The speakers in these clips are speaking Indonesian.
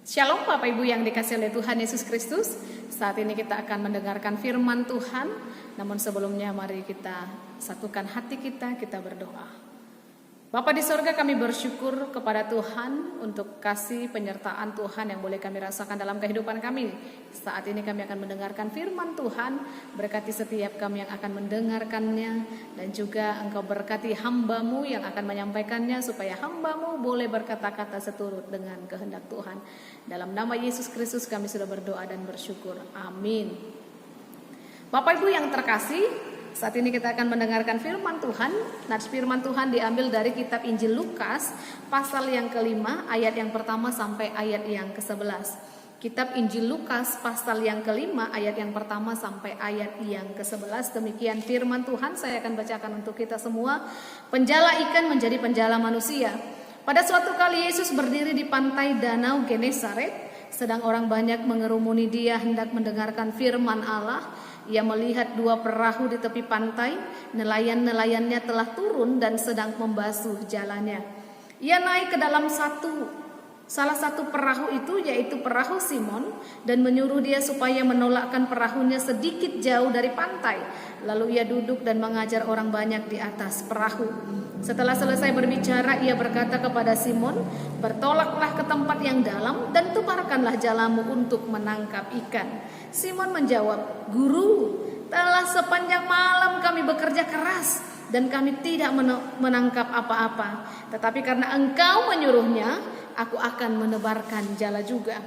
Shalom Bapak Ibu yang dikasihi oleh Tuhan Yesus Kristus. Saat ini kita akan mendengarkan firman Tuhan. Namun sebelumnya mari kita satukan hati kita berdoa. Bapa di sorga, kami bersyukur kepada Tuhan untuk kasih penyertaan Tuhan yang boleh kami rasakan dalam kehidupan kami. Saat ini kami akan mendengarkan firman Tuhan. Berkati setiap kami yang akan mendengarkannya, dan juga Engkau berkati hamba-Mu yang akan menyampaikannya, supaya hamba-Mu boleh berkata-kata seturut dengan kehendak Tuhan. Dalam nama Yesus Kristus kami sudah berdoa dan bersyukur. Amin. Bapak Ibu yang terkasih, saat ini kita akan mendengarkan firman Tuhan. Nats firman Tuhan diambil dari kitab Injil Lukas pasal yang kelima, ayat yang pertama sampai ayat yang ke-11. Kitab Injil Lukas pasal yang kelima, ayat yang pertama sampai ayat yang ke-11. Demikian firman Tuhan, saya akan bacakan untuk kita semua. Penjala ikan menjadi penjala manusia. Pada suatu kali Yesus berdiri di pantai danau Genesaret, sedang orang banyak mengerumuni Dia hendak mendengarkan firman Allah. Ia melihat dua perahu di tepi pantai, nelayan-nelayannya telah turun dan sedang membasuh jalannya. Ia naik ke dalam salah satu perahu itu, yaitu perahu Simon, dan menyuruh dia supaya menolakkan perahunya sedikit jauh dari pantai. Lalu ia duduk dan mengajar orang banyak di atas perahu. Setelah selesai berbicara, ia berkata kepada Simon, "Bertolaklah ke tempat yang dalam dan tukarkanlah jalamu untuk menangkap ikan." Simon menjawab, "Guru, telah sepanjang malam kami bekerja keras dan kami tidak menangkap apa-apa. Tetapi karena Engkau menyuruhnya, aku akan menebarkan jala juga."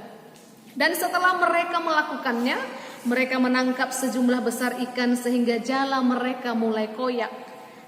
Dan setelah mereka melakukannya, mereka menangkap sejumlah besar ikan sehingga jala mereka mulai koyak.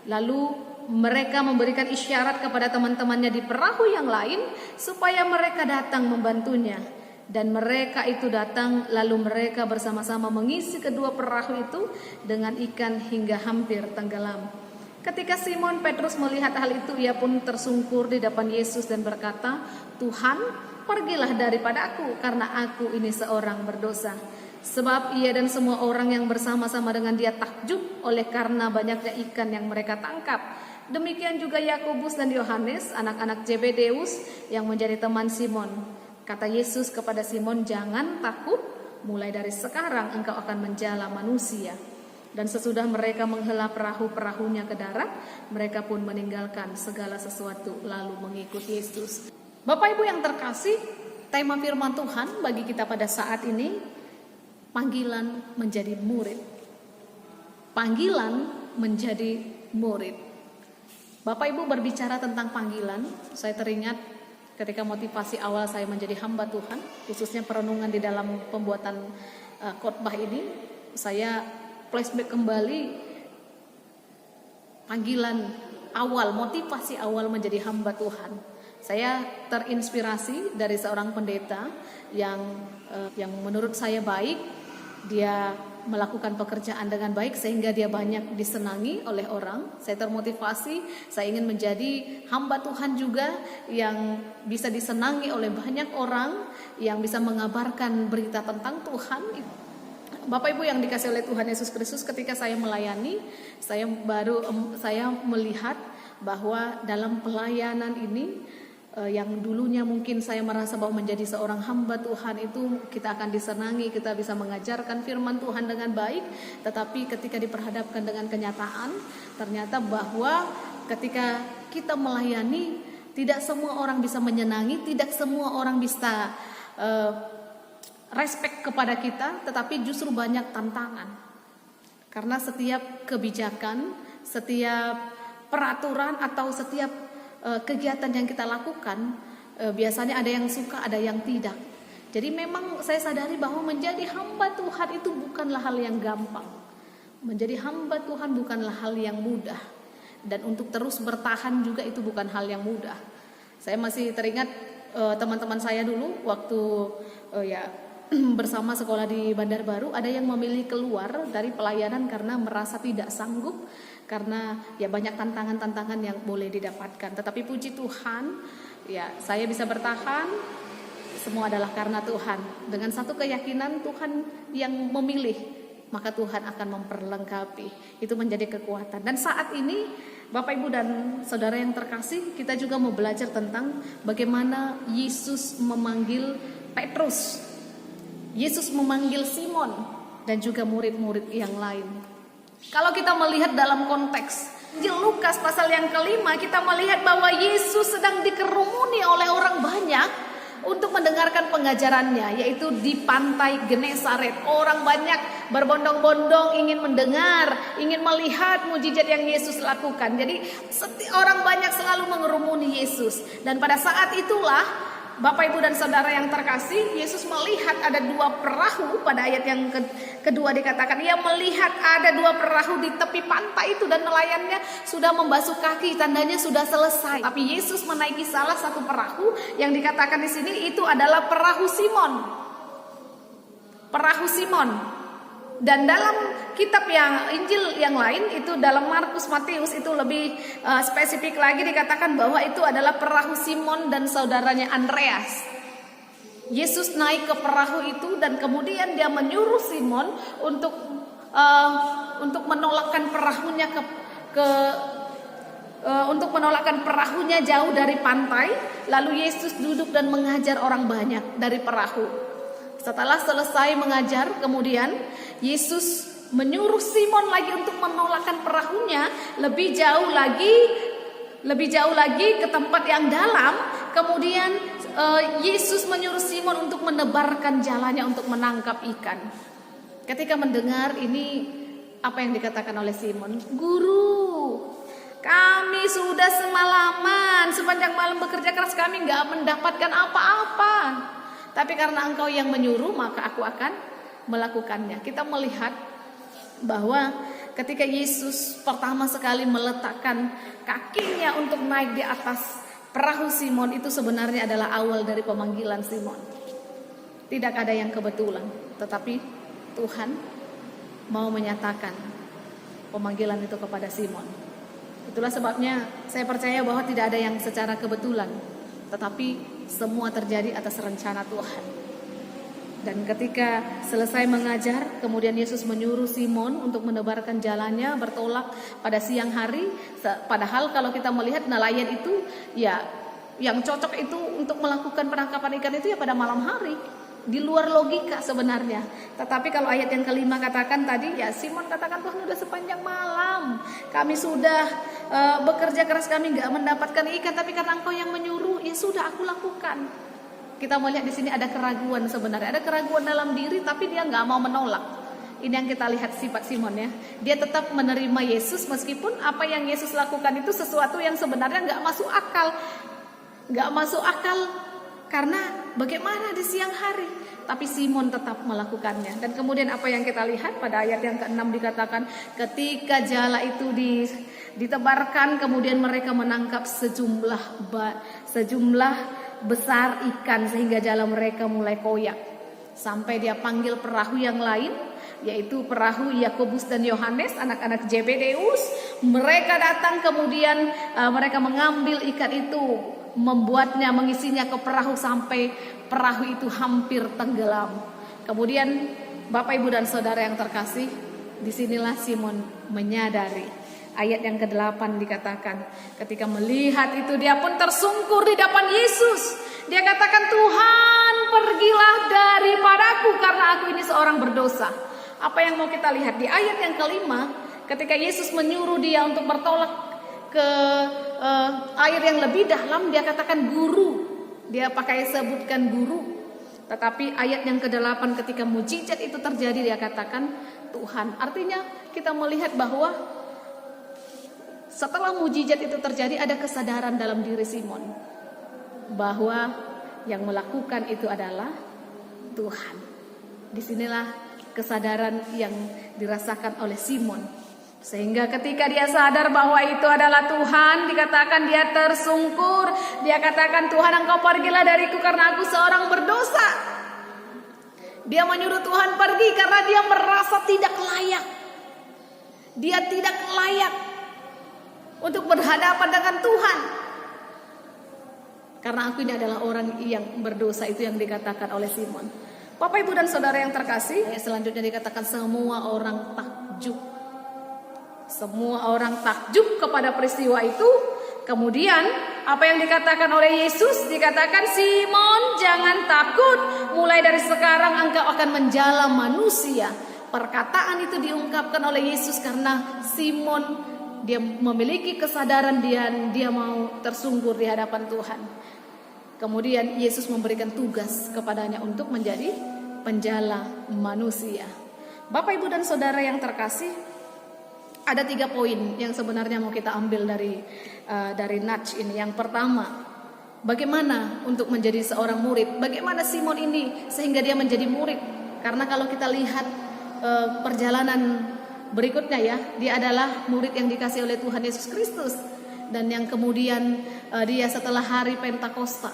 Lalu mereka memberikan isyarat kepada teman-temannya di perahu yang lain supaya mereka datang membantunya. Dan mereka itu datang, lalu mereka bersama-sama mengisi kedua perahu itu dengan ikan hingga hampir tenggelam. Ketika Simon Petrus melihat hal itu, ia pun tersungkur di depan Yesus dan berkata, "Tuhan, pergilah daripada aku, karena aku ini seorang berdosa." Sebab ia dan semua orang yang bersama-sama dengan dia takjub oleh karena banyaknya ikan yang mereka tangkap. Demikian juga Yakobus dan Yohanes, anak-anak Zebedeus yang menjadi teman Simon. Kata Yesus kepada Simon, "Jangan takut, mulai dari sekarang engkau akan menjala manusia." Dan sesudah mereka menghela perahu-perahunya ke darat, mereka pun meninggalkan segala sesuatu lalu mengikut Yesus. Bapak Ibu yang terkasih, tema firman Tuhan bagi kita pada saat ini, panggilan menjadi murid. Panggilan menjadi murid. Bapak Ibu berbicara tentang panggilan, saya teringat ketika motivasi awal saya menjadi hamba Tuhan, khususnya perenungan di dalam pembuatan khotbah ini, saya flashback kembali panggilan awal, motivasi awal menjadi hamba Tuhan. Saya terinspirasi dari seorang pendeta yang menurut saya baik. Dia melakukan pekerjaan dengan baik sehingga dia banyak disenangi oleh orang. Saya termotivasi, saya ingin menjadi hamba Tuhan juga yang bisa disenangi oleh banyak orang, yang bisa mengabarkan berita tentang Tuhan. Bapak Ibu yang dikasihi oleh Tuhan Yesus Kristus, ketika saya melayani, saya melihat bahwa dalam pelayanan ini, yang dulunya mungkin saya merasa bahwa menjadi seorang hamba Tuhan itu kita akan disenangi, kita bisa mengajarkan firman Tuhan dengan baik. Tetapi ketika diperhadapkan dengan kenyataan, ternyata bahwa ketika kita melayani, tidak semua orang bisa menyenangi, tidak semua orang bisa respect kepada kita, tetapi justru banyak tantangan. Karena setiap kebijakan, setiap peraturan atau setiap kegiatan yang kita lakukan, biasanya ada yang suka, ada yang tidak. Jadi memang saya sadari bahwa menjadi hamba Tuhan itu bukanlah hal yang gampang. Menjadi hamba Tuhan bukanlah hal yang mudah. Dan untuk terus bertahan juga itu bukan hal yang mudah. Saya masih teringat teman-teman saya dulu waktu bersama sekolah di Bandar Baru, ada yang memilih keluar dari pelayanan karena merasa tidak sanggup, karena ya banyak tantangan-tantangan yang boleh didapatkan. Tetapi puji Tuhan, ya saya bisa bertahan, semua adalah karena Tuhan. Dengan satu keyakinan, Tuhan yang memilih, maka Tuhan akan memperlengkapi. Itu menjadi kekuatan. Dan saat ini Bapak Ibu dan Saudara yang terkasih, kita juga mau belajar tentang bagaimana Yesus memanggil Petrus, Yesus memanggil Simon dan juga murid-murid yang lain. Kalau kita melihat dalam konteks Injil Lukas pasal yang kelima, kita melihat bahwa Yesus sedang dikerumuni oleh orang banyak untuk mendengarkan pengajarannya, yaitu di pantai Genesaret. Orang banyak berbondong-bondong ingin mendengar, ingin melihat mujizat yang Yesus lakukan. Jadi orang banyak selalu mengerumuni Yesus. Dan pada saat itulah Bapak, Ibu, dan Saudara yang terkasih, Yesus melihat ada 2 perahu. Pada ayat yang kedua dikatakan, ia melihat ada 2 perahu di tepi pantai itu dan nelayannya sudah membasuh kaki, tandanya sudah selesai. Tapi Yesus menaiki salah satu perahu yang dikatakan di sini itu adalah perahu Simon. Perahu Simon. Dan dalam kitab yang Injil yang lain, itu dalam Markus, Matius, itu lebih spesifik lagi dikatakan bahwa itu adalah perahu Simon dan saudaranya Andreas. Yesus naik ke perahu itu dan kemudian dia menyuruh Simon untuk menolakkan perahunya untuk menolakkan perahunya jauh dari pantai. Lalu Yesus duduk dan mengajar orang banyak dari perahu. Setelah selesai mengajar, kemudian Yesus menyuruh Simon lagi untuk menolakkan perahunya lebih jauh lagi ke tempat yang dalam. Kemudian Yesus menyuruh Simon untuk menebarkan jalannya untuk menangkap ikan. Ketika mendengar ini, apa yang dikatakan oleh Simon? Guru, kami sudah semalaman, sepanjang malam bekerja keras, kami gak mendapatkan apa-apa. Tapi karena engkau yang menyuruh, maka aku akan melakukannya. Kita melihat bahwa ketika Yesus pertama sekali meletakkan kakinya untuk naik di atas perahu Simon, itu sebenarnya adalah awal dari pemanggilan Simon. Tidak ada yang kebetulan, tetapi Tuhan mau menyatakan pemanggilan itu kepada Simon. Itulah sebabnya saya percaya bahwa tidak ada yang secara kebetulan, tetapi semua terjadi atas rencana Tuhan. Dan ketika selesai mengajar, kemudian Yesus menyuruh Simon untuk menebarkan jalannya bertolak pada siang hari. Padahal kalau kita melihat nelayan itu, ya yang cocok itu untuk melakukan penangkapan ikan itu ya pada malam hari. Di luar logika sebenarnya. Tetapi kalau ayat yang kelima katakan tadi, ya Simon katakan, Tuhan udah sepanjang malam kami sudah bekerja keras, kami gak mendapatkan ikan, tapi karena engkau yang menyuruh, ya sudah aku lakukan. Kita melihat di sini ada keraguan sebenarnya, ada keraguan dalam diri, tapi dia gak mau menolak. Ini yang kita lihat sifat Simon ya. Dia tetap menerima Yesus meskipun apa yang Yesus lakukan itu sesuatu yang sebenarnya gak masuk akal. Gak masuk akal. Karena bagaimana di siang hari, tapi Simon tetap melakukannya. Dan kemudian apa yang kita lihat pada ayat yang ke-6 dikatakan, ketika jala itu ditebarkan, kemudian mereka menangkap sejumlah besar ikan sehingga jala mereka mulai koyak. Sampai dia panggil perahu yang lain, yaitu perahu Yakobus dan Yohanes, anak-anak Zebedeus. Mereka datang, kemudian mereka mengambil ikan itu, membuatnya, mengisinya ke perahu sampai perahu itu hampir tenggelam. Kemudian Bapak, Ibu, dan Saudara yang terkasih, disinilah Simon menyadari. Ayat yang ke-8 dikatakan, ketika melihat itu dia pun tersungkur di depan Yesus. Dia katakan, Tuhan, pergilah daripadaku karena aku ini seorang berdosa. Apa yang mau kita lihat di ayat yang kelima, ketika Yesus menyuruh dia untuk bertolak ke air yang lebih dalam, dia katakan guru. Dia sebutkan guru. Tetapi ayat yang ke-8 ketika mujizat itu terjadi, dia katakan Tuhan. Artinya kita melihat bahwa setelah mujizat itu terjadi, ada kesadaran dalam diri Simon bahwa yang melakukan itu adalah Tuhan. Disinilah kesadaran yang dirasakan oleh Simon. Sehingga ketika dia sadar bahwa itu adalah Tuhan, dikatakan dia tersungkur. Dia katakan, Tuhan, engkau pergilah dariku karena aku seorang berdosa. Dia menyuruh Tuhan pergi karena dia merasa tidak layak. Dia tidak layak untuk berhadapan dengan Tuhan. Karena aku ini adalah orang yang berdosa, itu yang dikatakan oleh Simon. Bapak, Ibu, dan Saudara yang terkasih, selanjutnya dikatakan semua orang takjub. Semua orang takjub kepada peristiwa itu. Kemudian apa yang dikatakan oleh Yesus? Dikatakan, Simon jangan takut, mulai dari sekarang engkau akan menjala manusia. Perkataan itu diungkapkan oleh Yesus karena Simon dia memiliki kesadaran dia mau tersungkur di hadapan Tuhan. Kemudian Yesus memberikan tugas kepadanya untuk menjadi penjala manusia. Bapak, Ibu, dan Saudara yang terkasih, ada 3 poin yang sebenarnya mau kita ambil dari nudge ini. Yang pertama, bagaimana untuk menjadi seorang murid? Bagaimana Simon ini sehingga dia menjadi murid? Karena kalau kita lihat perjalanan berikutnya ya, dia adalah murid yang dikasih oleh Tuhan Yesus Kristus. Dan yang kemudian dia setelah hari Pentakosta,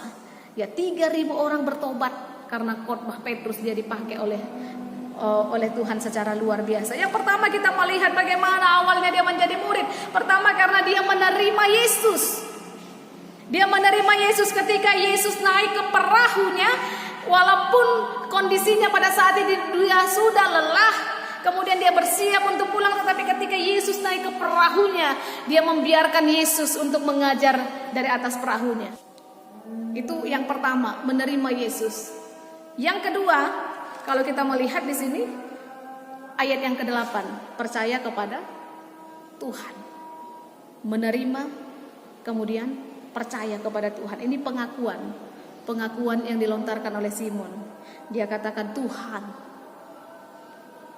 ya 3.000 orang bertobat karena khotbah Petrus, dia dipakai oleh Tuhan secara luar biasa. Yang pertama kita melihat bagaimana awalnya dia menjadi murid. Pertama karena dia menerima Yesus. Dia menerima Yesus ketika Yesus naik ke perahunya, walaupun kondisinya pada saat ini dia sudah lelah. Kemudian dia bersiap untuk pulang, tetapi ketika Yesus naik ke perahunya, dia membiarkan Yesus untuk mengajar dari atas perahunya. Itu yang pertama, menerima Yesus. Yang kedua, kalau kita melihat di sini ayat yang ke-8, percaya kepada Tuhan. Menerima, kemudian percaya kepada Tuhan. Ini pengakuan yang dilontarkan oleh Simon. Dia katakan, Tuhan,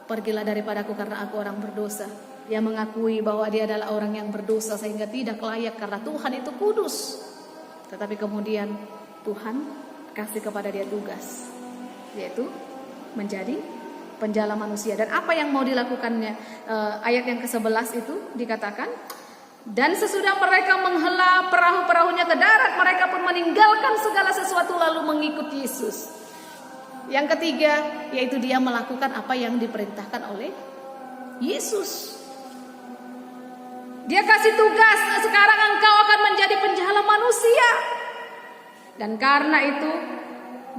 pergilah daripadaku karena aku orang berdosa. Dia mengakui bahwa dia adalah orang yang berdosa sehingga tidak layak karena Tuhan itu kudus. Tetapi kemudian Tuhan kasih kepada dia tugas, yaitu menjadi penjala manusia. Dan apa yang mau dilakukannya? Ayat yang ke-11 itu dikatakan, dan sesudah mereka menghela perahu-perahunya ke darat, mereka pun meninggalkan segala sesuatu lalu mengikut Yesus. Yang ketiga, yaitu dia melakukan apa yang diperintahkan oleh Yesus. Dia kasih tugas, sekarang engkau akan menjadi penjala manusia. Dan karena itu,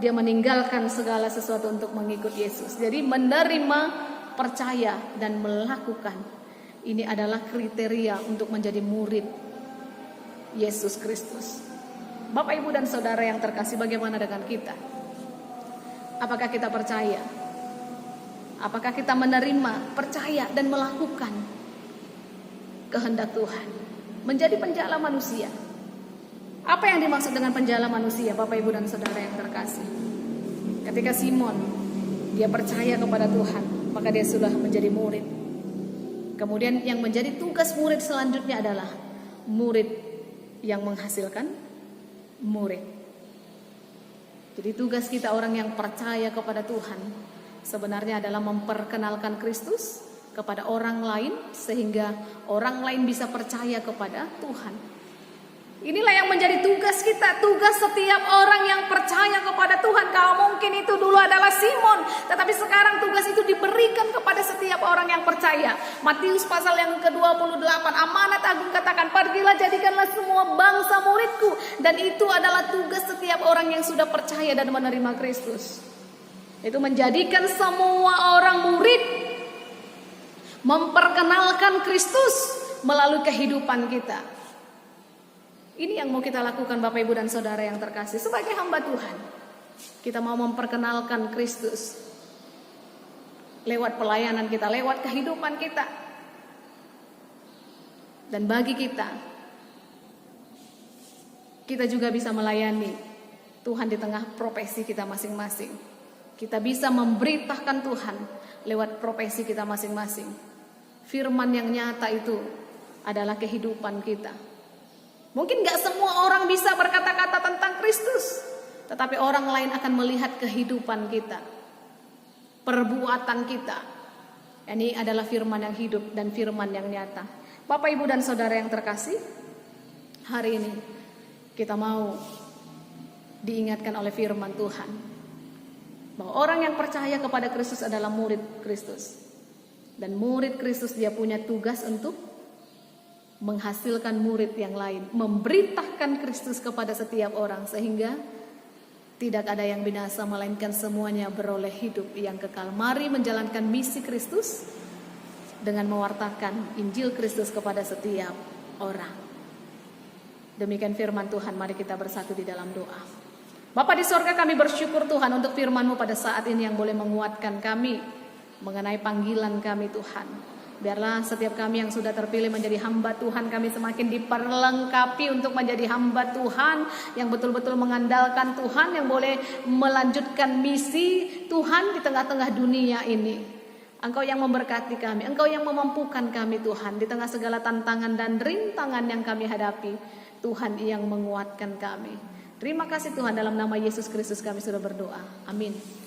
dia meninggalkan segala sesuatu untuk mengikut Yesus. Jadi menerima, percaya, dan melakukan. Ini adalah kriteria untuk menjadi murid Yesus Kristus. Bapak, Ibu, dan Saudara yang terkasih, bagaimana dengan kita? Apakah kita percaya? Apakah kita menerima, percaya, dan melakukan kehendak Tuhan? Menjadi penjala manusia. Apa yang dimaksud dengan penjala manusia, Bapak, Ibu, dan Saudara yang terkasih? Ketika Simon, dia percaya kepada Tuhan, maka dia sudah menjadi murid. Kemudian yang menjadi tugas murid selanjutnya adalah murid yang menghasilkan murid. Jadi tugas kita orang yang percaya kepada Tuhan sebenarnya adalah memperkenalkan Kristus kepada orang lain sehingga orang lain bisa percaya kepada Tuhan. Inilah yang menjadi tugas kita, tugas setiap orang yang percaya kepada Tuhan. Kalau mungkin itu dulu adalah Simon, tetapi sekarang tugas itu diberikan kepada setiap orang yang percaya. Matius pasal yang ke-28, amanat agung katakan, pergilah jadikanlah semua bangsa muridku. Dan itu adalah tugas setiap orang yang sudah percaya dan menerima Kristus. Itu menjadikan semua orang murid, memperkenalkan Kristus melalui kehidupan kita. Ini yang mau kita lakukan, Bapak, Ibu, dan Saudara yang terkasih. Sebagai hamba Tuhan, kita mau memperkenalkan Kristus lewat pelayanan kita, lewat kehidupan kita. Dan bagi kita juga bisa melayani Tuhan di tengah profesi kita masing-masing. Kita bisa memberitakan Tuhan lewat profesi kita masing-masing. Firman yang nyata itu adalah kehidupan kita. Mungkin gak semua orang bisa berkata-kata tentang Kristus, tetapi orang lain akan melihat kehidupan kita, perbuatan kita. Ini adalah firman yang hidup dan firman yang nyata. Bapak, Ibu, dan Saudara yang terkasih, hari ini kita mau diingatkan oleh firman Tuhan bahwa orang yang percaya kepada Kristus adalah murid Kristus. Dan murid Kristus dia punya tugas untuk menghasilkan murid yang lain, memberitakan Kristus kepada setiap orang sehingga tidak ada yang binasa melainkan semuanya beroleh hidup yang kekal. Mari menjalankan misi Kristus dengan mewartakan Injil Kristus kepada setiap orang. Demikian firman Tuhan, mari kita bersatu di dalam doa. Bapa di sorga, kami bersyukur Tuhan untuk firman-Mu pada saat ini yang boleh menguatkan kami mengenai panggilan kami Tuhan. Biarlah setiap kami yang sudah terpilih menjadi hamba Tuhan, kami semakin diperlengkapi untuk menjadi hamba Tuhan yang betul-betul mengandalkan Tuhan, yang boleh melanjutkan misi Tuhan di tengah-tengah dunia ini. Engkau yang memberkati kami, Engkau yang memampukan kami Tuhan di tengah segala tantangan dan rintangan yang kami hadapi. Tuhan yang menguatkan kami. Terima kasih Tuhan, dalam nama Yesus Kristus kami sudah berdoa. Amin.